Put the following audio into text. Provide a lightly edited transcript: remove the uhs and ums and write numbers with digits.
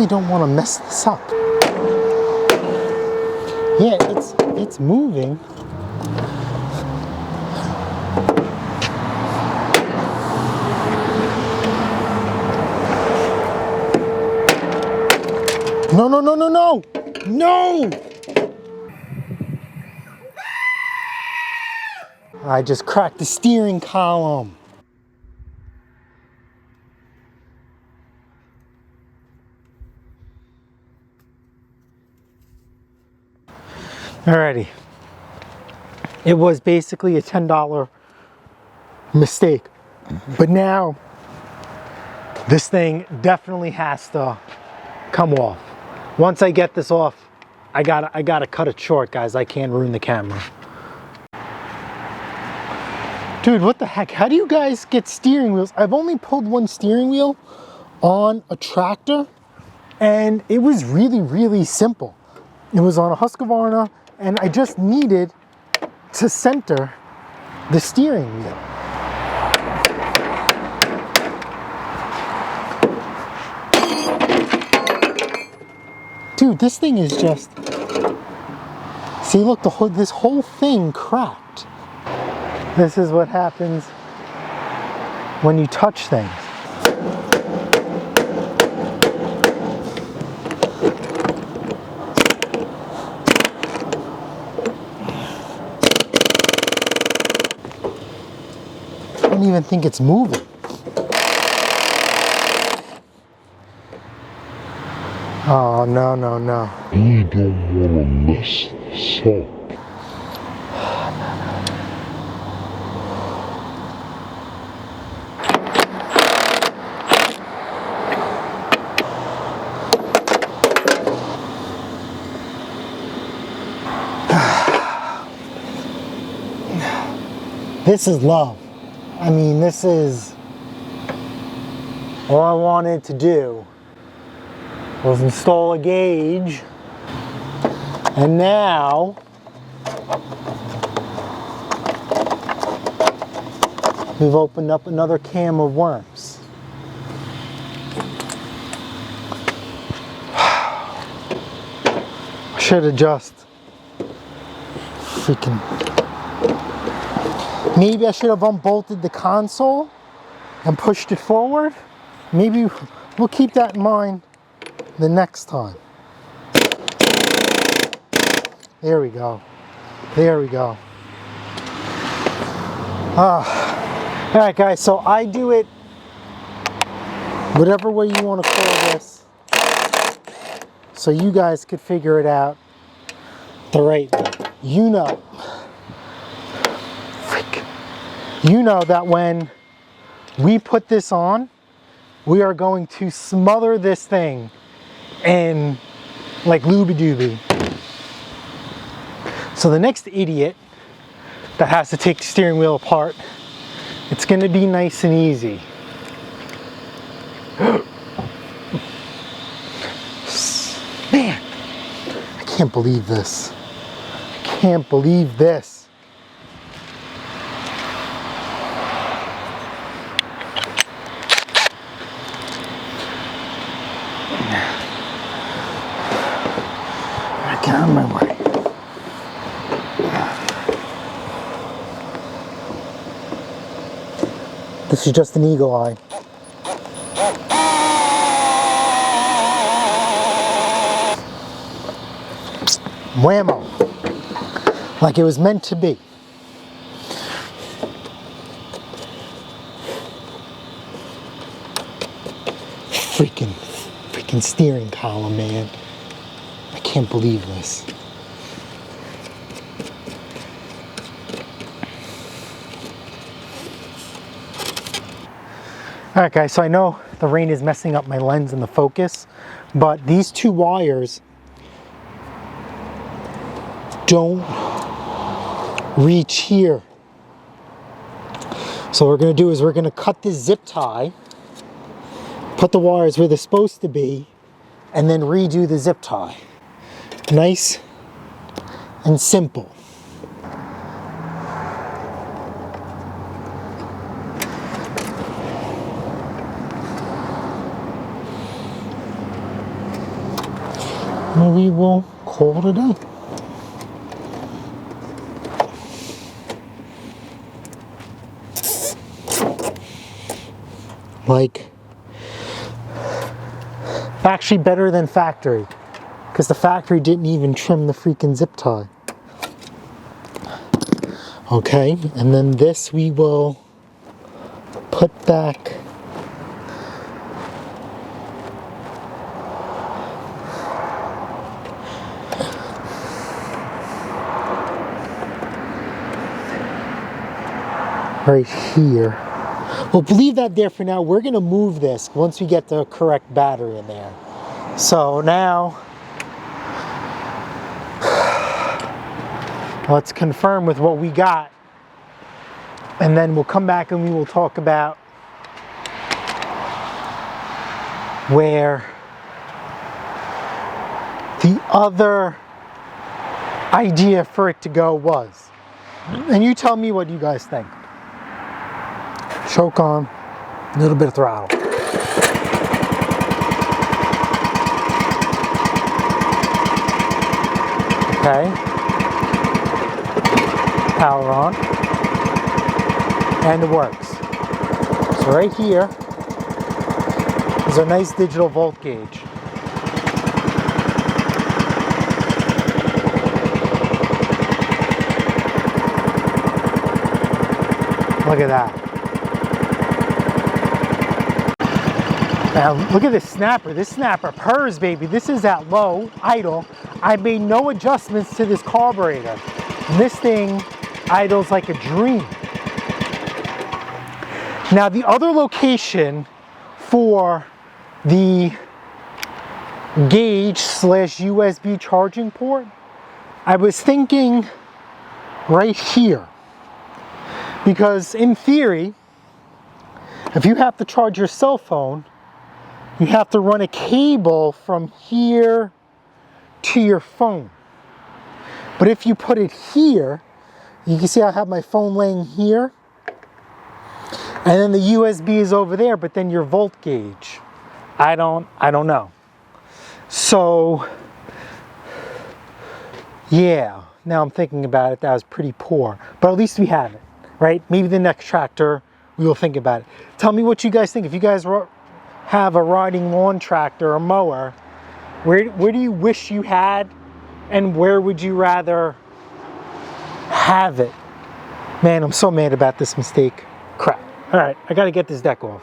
really don't want to mess this up. Yeah, it's moving. No, no, no, no, no! No! I just cracked the steering column. Alrighty. It was basically a $10 mistake. But now, this thing definitely has to come off. Once I get this off, I gotta cut it short, guys. I can't ruin the camera. Dude, what the heck? How do you guys get steering wheels? I've only pulled one steering wheel on a tractor, and it was really, really simple. It was on a Husqvarna, and I just needed to center the steering wheel. Dude, this thing is just... See, look, this whole thing cracked. This is what happens when you touch things. I don't even think it's moving. Oh, no, no, no. You don't want to mess this up. This is love. I mean, this is all I wanted to do was install a gauge, and now we've opened up another can of worms. I should have just freaking... Maybe I should have unbolted the console and pushed it forward. Maybe we'll keep that in mind the next time. There we go. There we go. All right, guys, so I do it whatever way you want to call this, so you guys could figure it out the right way. You know that when we put this on, we are going to smother this thing in like looby-dooby. So the next idiot that has to take the steering wheel apart, it's going to be nice and easy. Man, I can't believe this. I can't believe this. Get out of my way. This is just an eagle eye. Whammo. Like it was meant to be. Freaking steering column, man. I can't believe this. Alright guys, so I know the rain is messing up my lens and the focus, but these two wires don't reach here. So what we're going to do is we're going to cut this zip tie, put the wires where they're supposed to be, and then redo the zip tie. Nice and simple. maybe we'll call it a day. Like, actually better than factory, because the factory didn't even trim the freaking zip tie. Okay, and then this we will put back right here. We'll leave that there for now. We're going to move this once we get the correct battery in there. So now, let's confirm with what we got. And then we'll come back and we will talk about where the other idea for it to go was. And you tell me what you guys think. Choke on, a little bit of throttle. Okay. Power on. And it works. So right here is a nice digital volt gauge. Look at that. Now look at this snapper. This snapper purrs, baby. This is at low, idle. I made no adjustments to this carburetor. And this thing idles like a dream. Now the other location for the gauge slash USB charging port, I was thinking right here. Because in theory, if you have to charge your cell phone, you have to run a cable from here to your phone. But if you put it here, you can see I have my phone laying here, and then the USB is over there, but then your volt gauge, I don't know. So, yeah, now I'm thinking about it, that was pretty poor, but at least we have it, right? Maybe the next tractor, we will think about it. Tell me what you guys think. If you guys have a riding lawn tractor or mower, where do you wish you had, and where would you rather have it? Man, I'm so mad about this mistake. Crap. All right, I gotta get this deck off.